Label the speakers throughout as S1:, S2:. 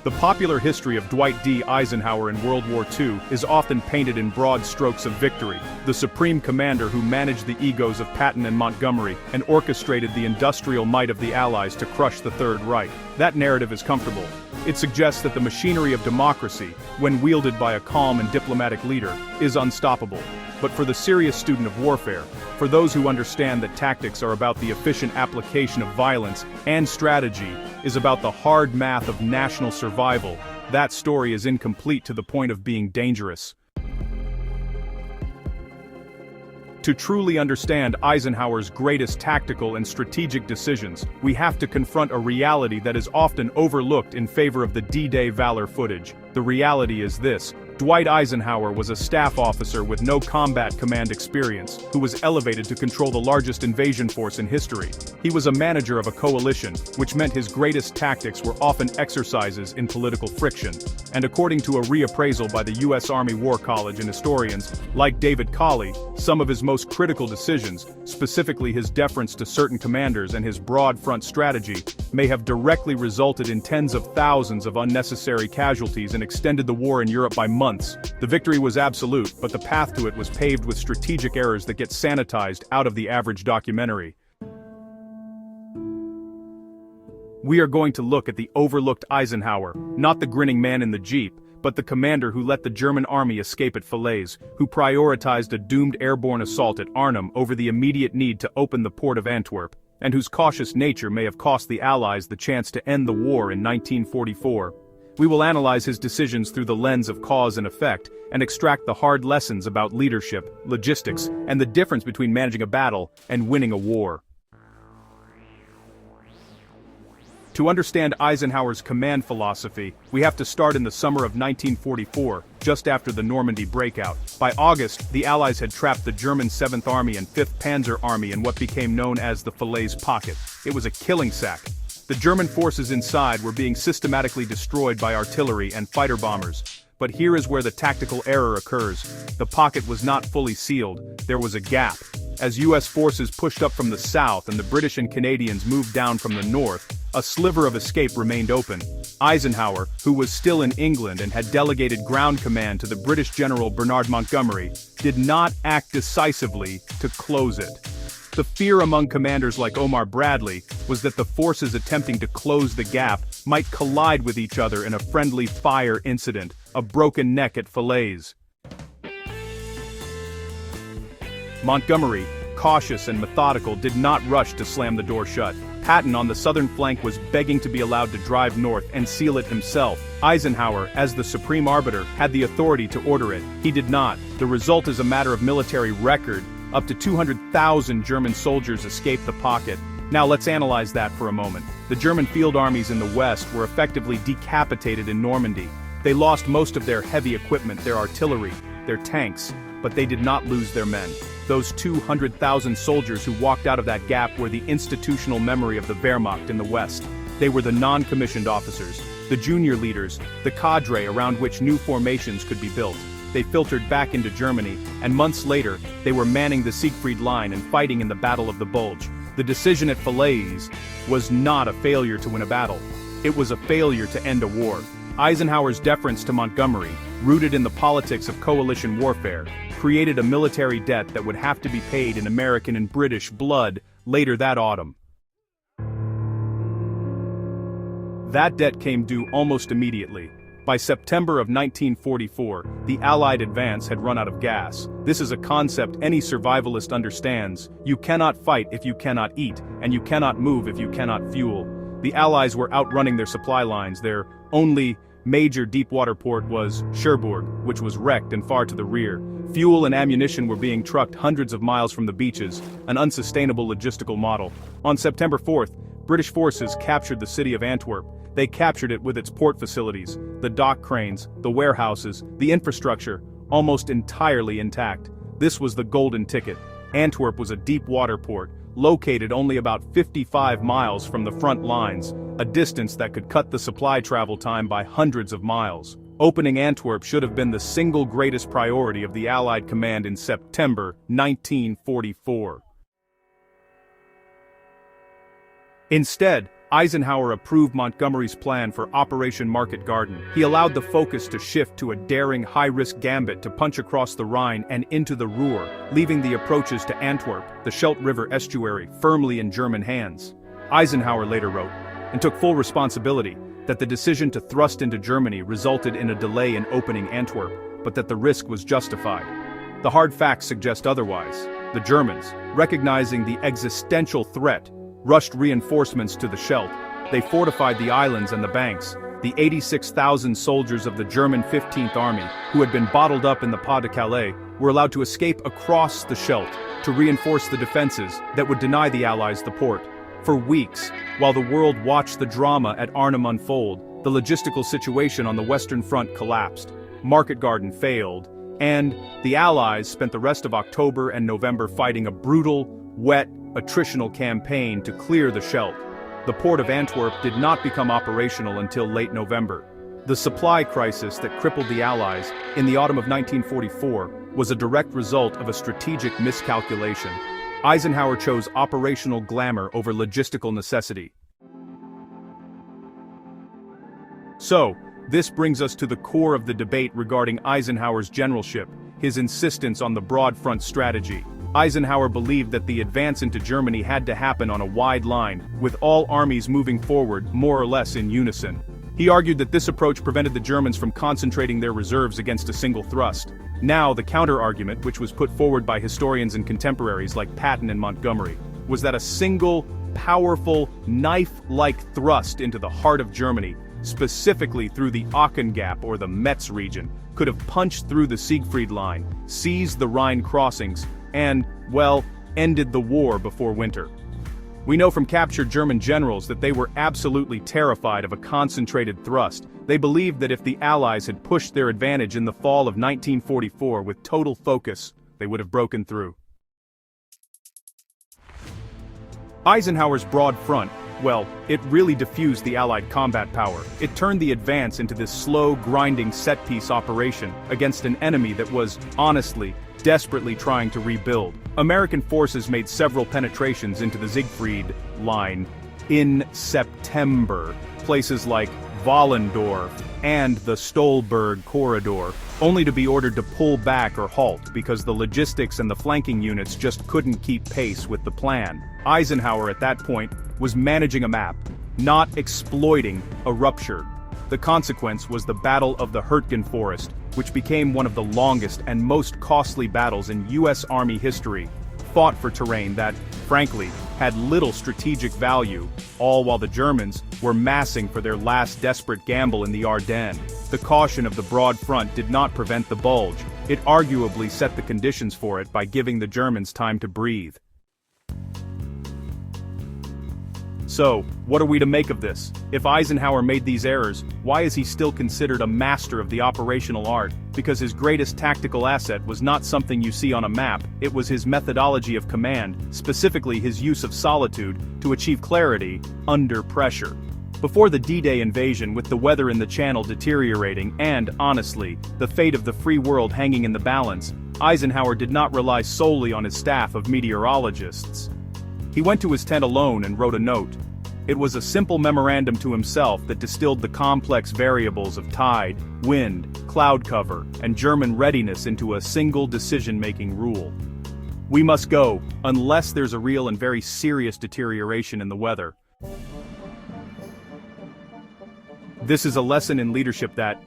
S1: The popular history of Dwight D. Eisenhower in World War II is often painted in broad strokes of victory, the supreme commander who managed the egos of Patton and Montgomery and orchestrated the industrial might of the Allies to crush the Third Reich. That narrative is comfortable. It suggests that the machinery of democracy, when wielded by a calm and diplomatic leader, is unstoppable. But for the serious student of warfare, for those who understand that tactics are about the efficient application of violence and strategy is about the hard math of national survival, that story is incomplete to the point of being dangerous. To truly understand Eisenhower's greatest tactical and strategic decisions, we have to confront a reality that is often overlooked in favor of the D-Day valor footage. The reality is this: Dwight Eisenhower was a staff officer with no combat command experience, who was elevated to control the largest invasion force in history. He was a manager of a coalition, which meant his greatest tactics were often exercises in political friction. And according to a reappraisal by the U.S. Army War College and historians, like David Colley, some of his most critical decisions, specifically his deference to certain commanders and his broad front strategy, may have directly resulted in tens of thousands of unnecessary casualties and extended the war in Europe by months. The victory was absolute, but the path to it was paved with strategic errors that get sanitized out of the average documentary. We are going to look at the overlooked Eisenhower, not the grinning man in the Jeep, but the commander who let the German army escape at Falaise, who prioritized a doomed airborne assault at Arnhem over the immediate need to open the port of Antwerp, and whose cautious nature may have cost the Allies the chance to end the war in 1944. We will analyze his decisions through the lens of cause and effect, and extract the hard lessons about leadership, logistics, and the difference between managing a battle and winning a war. To understand Eisenhower's command philosophy, we have to start in the summer of 1944, just after the Normandy breakout. By August, the Allies had trapped the German 7th Army and 5th Panzer Army in what became known as the Falaise Pocket. It was a killing sack. The German forces inside were being systematically destroyed by artillery and fighter bombers. But here is where the tactical error occurs. The pocket was not fully sealed, there was a gap. As US forces pushed up from the south and the British and Canadians moved down from the north, a sliver of escape remained open. Eisenhower, who was still in England and had delegated ground command to the British General Bernard Montgomery, did not act decisively to close it. The fear among commanders like Omar Bradley was that the forces attempting to close the gap might collide with each other in a friendly fire incident, a broken neck at Falaise. Montgomery, cautious and methodical, did not rush to slam the door shut. Patton on the southern flank was begging to be allowed to drive north and seal it himself. Eisenhower, as the supreme arbiter, had the authority to order it. He did not. The result is a matter of military record. Up to 200,000 German soldiers escaped the pocket. Now let's analyze that for a moment. The German field armies in the west were effectively decapitated in Normandy. They lost most of their heavy equipment, their artillery, their tanks, but they did not lose their men. Those 200,000 soldiers who walked out of that gap were the institutional memory of the Wehrmacht in the west. They were the non-commissioned officers, the junior leaders, the cadre around which new formations could be built. They filtered back into Germany, and months later, they were manning the Siegfried Line and fighting in the Battle of the Bulge. The decision at Falaise was not a failure to win a battle. It was a failure to end a war. Eisenhower's deference to Montgomery, rooted in the politics of coalition warfare, created a military debt that would have to be paid in American and British blood later that autumn. That debt came due almost immediately. By September of 1944, the Allied advance had run out of gas. This is a concept any survivalist understands. You cannot fight if you cannot eat, and you cannot move if you cannot fuel. The Allies were outrunning their supply lines. Their only major deep-water port was Cherbourg, which was wrecked and far to the rear. Fuel and ammunition were being trucked hundreds of miles from the beaches, an unsustainable logistical model. On September 4th, British forces captured the city of Antwerp. They captured it with its port facilities, the dock cranes, the warehouses, the infrastructure, almost entirely intact. This was the golden ticket. Antwerp was a deep-water port, located only about 55 miles from the front lines, a distance that could cut the supply travel time by hundreds of miles. Opening Antwerp should have been the single greatest priority of the Allied command in September 1944. Instead, Eisenhower approved Montgomery's plan for Operation Market Garden. He allowed the focus to shift to a daring high-risk gambit to punch across the Rhine and into the Ruhr, leaving the approaches to Antwerp, the Scheldt River estuary, firmly in German hands. Eisenhower later wrote, and took full responsibility, that the decision to thrust into Germany resulted in a delay in opening Antwerp, but that the risk was justified. The hard facts suggest otherwise. The Germans, recognizing the existential threat, rushed reinforcements to the Scheldt. They fortified the islands and the banks. The 86,000 soldiers of the German 15th Army, who had been bottled up in the Pas-de-Calais, were allowed to escape across the Scheldt to reinforce the defenses that would deny the Allies the port. For weeks, while the world watched the drama at Arnhem unfold, the logistical situation on the Western Front collapsed. Market Garden failed, and the Allies spent the rest of October and November fighting a brutal, wet, attritional campaign to clear the Scheldt. The port of Antwerp did not become operational until late November. The supply crisis that crippled the Allies in the autumn of 1944 was a direct result of a strategic miscalculation. Eisenhower chose operational glamour over logistical necessity. So, this brings us to the core of the debate regarding Eisenhower's generalship, his insistence on the broad front strategy. Eisenhower believed that the advance into Germany had to happen on a wide line, with all armies moving forward more or less in unison. He argued that this approach prevented the Germans from concentrating their reserves against a single thrust. Now, the counter-argument, which was put forward by historians and contemporaries like Patton and Montgomery, was that a single, powerful, knife-like thrust into the heart of Germany, specifically through the Aachen Gap or the Metz region, could have punched through the Siegfried Line, seized the Rhine crossings, and, well, ended the war before winter. We know from captured German generals that they were absolutely terrified of a concentrated thrust. They believed that if the Allies had pushed their advantage in the fall of 1944 with total focus, they would have broken through. Eisenhower's broad front, well, it really diffused the Allied combat power. It turned the advance into this slow, grinding set-piece operation against an enemy that was, honestly, desperately trying to rebuild. American forces made several penetrations into the Siegfried Line in September, places like Wallendorf and the Stolberg Corridor, only to be ordered to pull back or halt because the logistics and the flanking units just couldn't keep pace with the plan. Eisenhower at that point was managing a map, not exploiting a rupture. The consequence was the Battle of the Hurtgen Forest, which became one of the longest and most costly battles in U.S. Army history, fought for terrain that, frankly, had little strategic value, all while the Germans were massing for their last desperate gamble in the Ardennes. The caution of the broad front did not prevent the bulge. It arguably set the conditions for it by giving the Germans time to breathe. So, what are we to make of this? If Eisenhower made these errors, why is he still considered a master of the operational art? Because his greatest tactical asset was not something you see on a map, it was his methodology of command, specifically his use of solitude, to achieve clarity under pressure. Before the D-Day invasion, with the weather in the Channel deteriorating and, honestly, the fate of the free world hanging in the balance, Eisenhower did not rely solely on his staff of meteorologists. He went to his tent alone and wrote a note. It was a simple memorandum to himself that distilled the complex variables of tide, wind, cloud cover, and German readiness into a single decision-making rule. We must go, unless there's a real and very serious deterioration in the weather. This is a lesson in leadership that,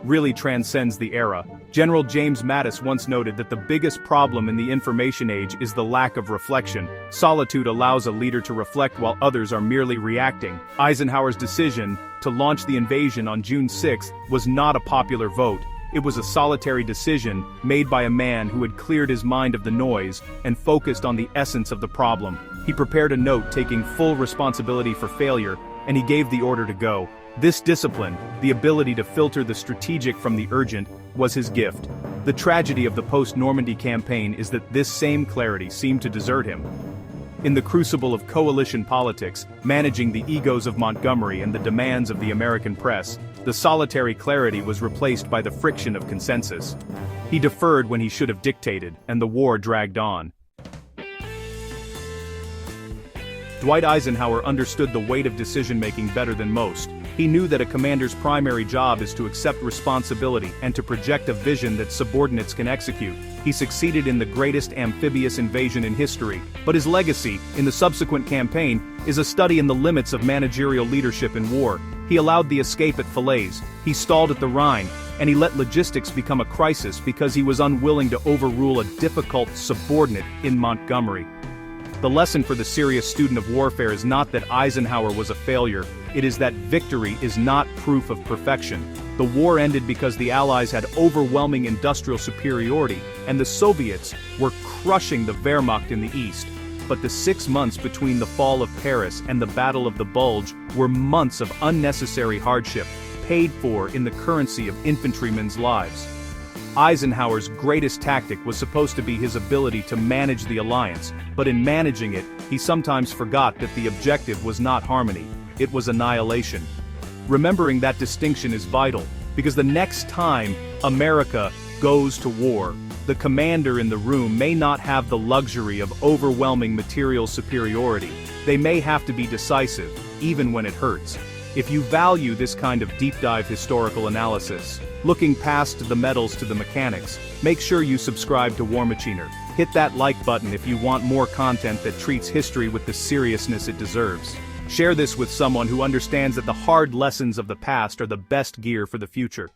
S1: really transcends the era. General James Mattis once noted that the biggest problem in the information age is the lack of reflection. Solitude allows a leader to reflect while others are merely reacting. Eisenhower's decision to launch the invasion on June 6 was not a popular vote. It was a solitary decision made by a man who had cleared his mind of the noise and focused on the essence of the problem. He prepared a note taking full responsibility for failure, and he gave the order to go. This discipline, the ability to filter the strategic from the urgent, was his gift. The tragedy of the post-Normandy campaign is that this same clarity seemed to desert him. In the crucible of coalition politics, managing the egos of Montgomery and the demands of the American press, the solitary clarity was replaced by the friction of consensus. He deferred when he should have dictated, and the war dragged on. Dwight Eisenhower understood the weight of decision-making better than most. He knew that a commander's primary job is to accept responsibility and to project a vision that subordinates can execute. He succeeded in the greatest amphibious invasion in history, but his legacy, in the subsequent campaign, is a study in the limits of managerial leadership in war. He allowed the escape at Falaise, he stalled at the Rhine, and he let logistics become a crisis because he was unwilling to overrule a difficult subordinate in Montgomery. The lesson for the serious student of warfare is not that Eisenhower was a failure, it is that victory is not proof of perfection. The war ended because the Allies had overwhelming industrial superiority, and the Soviets were crushing the Wehrmacht in the east. But the 6 months between the fall of Paris and the Battle of the Bulge were months of unnecessary hardship, paid for in the currency of infantrymen's lives. Eisenhower's greatest tactic was supposed to be his ability to manage the alliance, but in managing it, he sometimes forgot that the objective was not harmony, it was annihilation. Remembering that distinction is vital, because the next time America goes to war, the commander in the room may not have the luxury of overwhelming material superiority. They may have to be decisive, even when it hurts. If you value this kind of deep-dive historical analysis, looking past the metals to the mechanics, make sure you subscribe to War Machiner. Hit that like button if you want more content that treats history with the seriousness it deserves. Share this with someone who understands that the hard lessons of the past are the best gear for the future.